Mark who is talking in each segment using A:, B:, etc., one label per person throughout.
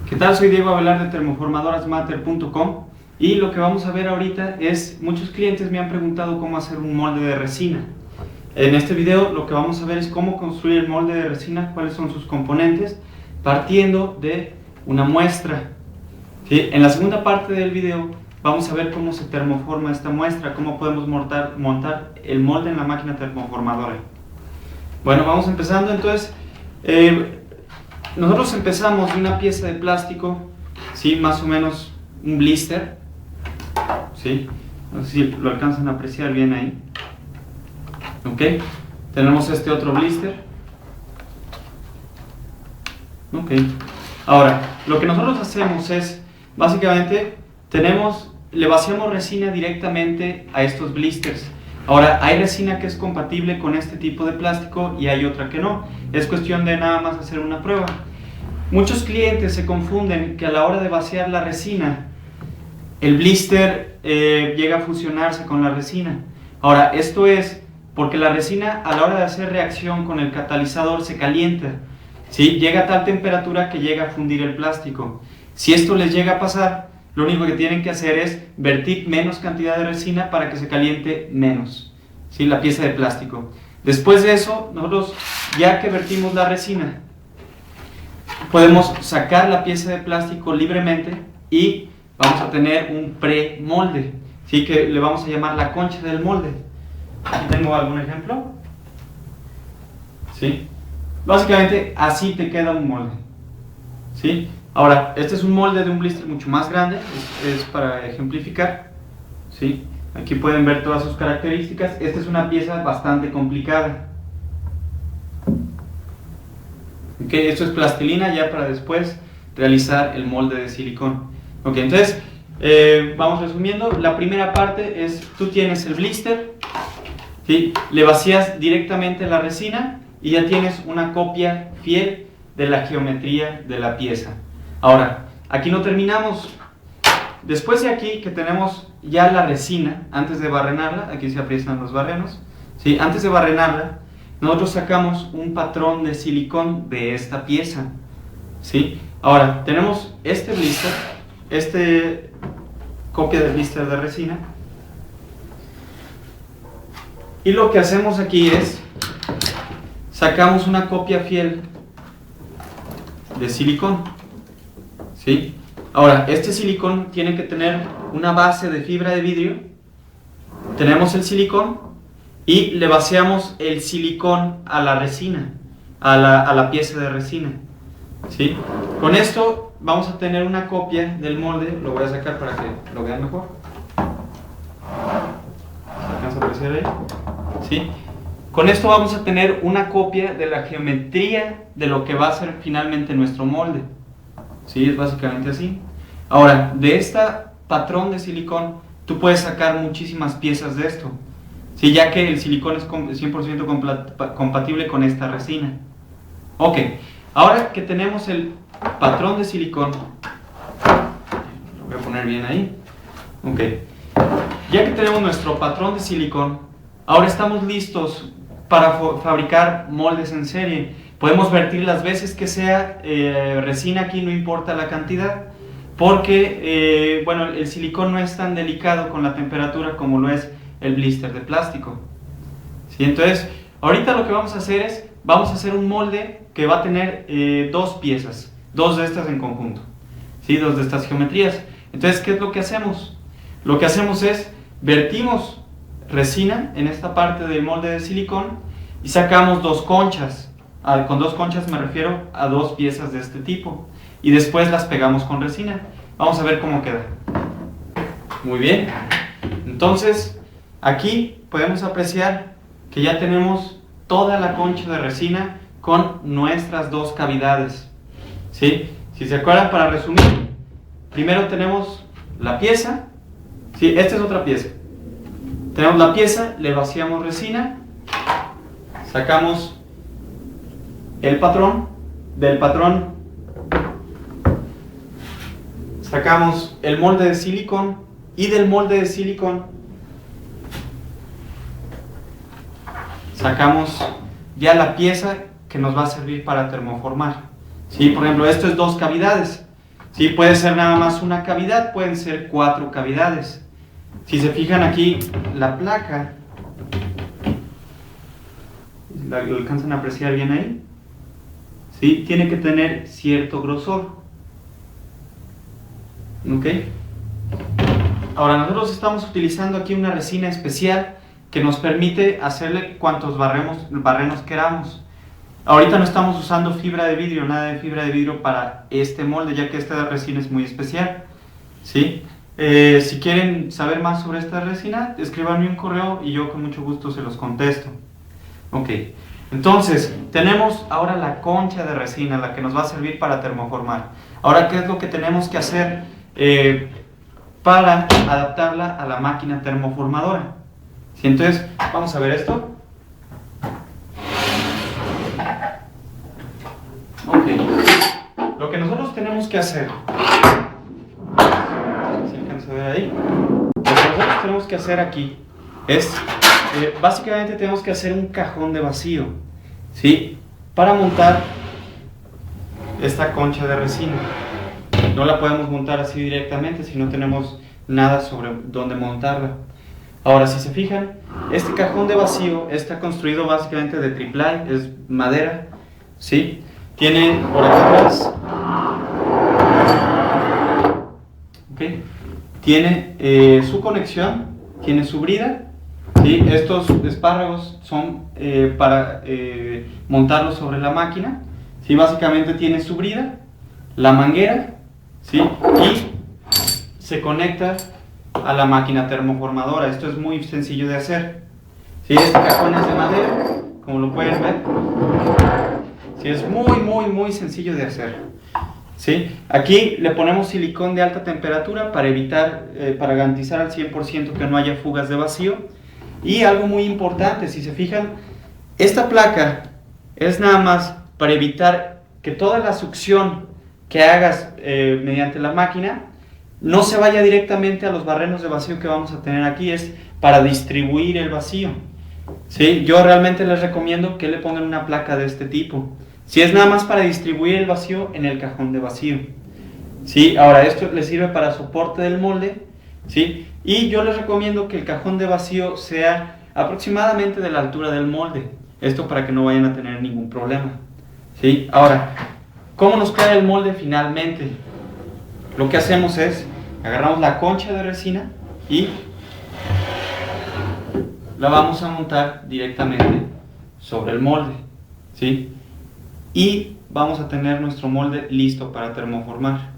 A: ¿Qué tal? Soy Diego Avelar de termoformadorasmatter.com y lo que vamos a ver ahorita es, muchos clientes me han preguntado cómo hacer un molde de resina. En este video lo que vamos a ver es cómo construir el molde de resina, cuáles son sus componentes, partiendo de una muestra. ¿Sí? En la segunda parte del video vamos a ver cómo se termoforma esta muestra, cómo podemos montar el molde en la máquina termoformadora. Bueno, vamos empezando entonces. Nosotros empezamos de una pieza de plástico, ¿sí? Más o menos un blister, ¿sí? No sé si lo alcanzan a apreciar bien ahí. Ok, tenemos este otro blister. Ok, ahora lo que nosotros hacemos es, básicamente, le vaciamos resina directamente a estos blisters. Ahora, hay resina que es compatible con este tipo de plástico y hay otra que no. Es cuestión de nada más hacer una prueba. Muchos clientes se confunden que a la hora de vaciar la resina, el blister llega a fusionarse con la resina. Ahora, esto es porque la resina a la hora de hacer reacción con el catalizador se calienta, ¿sí? Llega a tal temperatura que llega a fundir el plástico. Si esto les llega a pasar, lo único que tienen que hacer es vertir menos cantidad de resina para que se caliente menos, ¿sí? La pieza de plástico. Después de eso, nosotros, ya que vertimos la resina, podemos sacar la pieza de plástico libremente y vamos a tener un pre-molde, ¿sí? Que le vamos a llamar la concha del molde. Aquí tengo algún ejemplo, ¿sí? Básicamente así te queda un molde, ¿sí? Ahora, este es un molde de un blister mucho más grande, es para ejemplificar, ¿sí? Aquí pueden ver todas sus características. Esta es una pieza bastante complicada. Ok, esto es plastilina ya para después realizar el molde de silicón. Ok, entonces, vamos resumiendo. La primera parte es, tú tienes el blister, ¿sí? Le vacías directamente la resina y ya tienes una copia fiel de la geometría de la pieza. Ahora, aquí no terminamos. Después de aquí que tenemos ya la resina, antes de barrenarla, aquí se aprietan los barrenos, ¿sí? Antes de barrenarla, nosotros sacamos un patrón de silicón de esta pieza, ¿sí? Ahora, tenemos este blister, copia del blister de resina, y lo que hacemos aquí es, sacamos una copia fiel de silicón, ¿sí? Ahora, este silicón tiene que tener una base de fibra de vidrio. Tenemos el silicón y le vaciamos el silicón a la resina, a la pieza de resina, ¿sí? Con esto vamos a tener una copia del molde. Lo voy a sacar para que lo vean mejor. ¿Se alcanza a apreciar ahí? ¿Sí? Con esto vamos a tener una copia de la geometría de lo que va a ser finalmente nuestro molde, ¿sí? Es básicamente así. Ahora, de este patrón de silicón, tú puedes sacar muchísimas piezas de esto, ¿sí? Ya que el silicón es 100% compatible con esta resina. Ok, ahora que tenemos el patrón de silicón, lo voy a poner bien ahí. Ok, ya que tenemos nuestro patrón de silicón, ahora estamos listos para fabricar moldes en serie. Podemos vertir las veces que sea resina, aquí no importa la cantidad, porque bueno, el silicón no es tan delicado con la temperatura como lo es el blister de plástico, ¿sí? Entonces, ahorita lo que vamos a hacer es, vamos a hacer un molde que va a tener dos piezas, dos de estas en conjunto, ¿sí? Dos de estas geometrías. Entonces, ¿qué es lo que hacemos? Lo que hacemos es, vertimos resina en esta parte del molde de silicón y sacamos dos conchas. Con dos conchas me refiero a dos piezas de este tipo, y después las pegamos con resina. Vamos a ver cómo queda. Muy bien, entonces aquí podemos apreciar que ya tenemos toda la concha de resina con nuestras dos cavidades, ¿sí? Si se acuerdan, para resumir, primero tenemos la pieza, ¿sí? Esta es otra pieza. Tenemos la pieza, le vaciamos resina, sacamos el patrón, del patrón sacamos el molde de silicón, y del molde de silicón sacamos ya la pieza que nos va a servir para termoformar, ¿sí? Por ejemplo, esto es dos cavidades, ¿sí? Puede ser nada más una cavidad, pueden ser 4 cavidades. Si se fijan aquí, la placa, ¿lo alcanzan a apreciar bien ahí? ¿Sí? Tiene que tener cierto grosor. ¿Ok? Ahora nosotros estamos utilizando aquí una resina especial que nos permite hacerle cuantos barrenos queramos. Ahorita no estamos usando fibra de vidrio, nada de fibra de vidrio para este molde, ya que esta resina es muy especial, ¿sí? Si quieren saber más sobre esta resina, escríbanme un correo y yo con mucho gusto se los contesto. Ok, entonces tenemos ahora la concha de resina, la que nos va a servir para termoformar. Ahora, ¿qué es lo que tenemos que hacer para adaptarla a la máquina termoformadora? ¿Sí? Entonces, vamos a ver esto. Ok, lo que nosotros tenemos que hacer, ¿se alcanza a ver ahí? Lo que nosotros tenemos que hacer aquí es, básicamente tenemos que hacer un cajón de vacío, ¿sí? Para montar esta concha de resina. No la podemos montar así directamente si no tenemos nada sobre dónde montarla. Ahora, si se fijan, este cajón de vacío está construido básicamente de triplay, es madera, ¿sí? Tiene por acá atrás, ¿okay? Tiene su conexión, tiene su brida, ¿sí? Estos espárragos son para montarlos sobre la máquina, ¿sí? Básicamente tiene su brida, la manguera, ¿sí? Y se conecta a la máquina termoformadora. Esto es muy sencillo de hacer, ¿sí? Este cajón es de madera, como lo pueden ver, ¿sí? Es muy sencillo de hacer, ¿sí? Aquí le ponemos silicón de alta temperatura para evitar, para garantizar al 100% que no haya fugas de vacío. Y algo muy importante, si se fijan, esta placa es nada más para evitar que toda la succión que hagas mediante la máquina no se vaya directamente a los barrenos de vacío que vamos a tener aquí, es para distribuir el vacío, ¿sí? Yo realmente les recomiendo que le pongan una placa de este tipo, si es nada más para distribuir el vacío en el cajón de vacío, ¿sí? Ahora esto les sirve para soporte del molde, ¿sí? Y yo les recomiendo que el cajón de vacío sea aproximadamente de la altura del molde, esto para que no vayan a tener ningún problema, ¿sí? Ahora, ¿cómo nos queda el molde finalmente? Lo que hacemos es, agarramos la concha de resina y la vamos a montar directamente sobre el molde, ¿sí? Y vamos a tener nuestro molde listo para termoformar,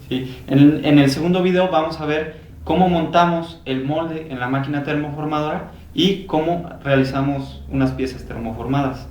A: ¿sí? En el segundo video vamos a ver cómo montamos el molde en la máquina termoformadora y cómo realizamos unas piezas termoformadas.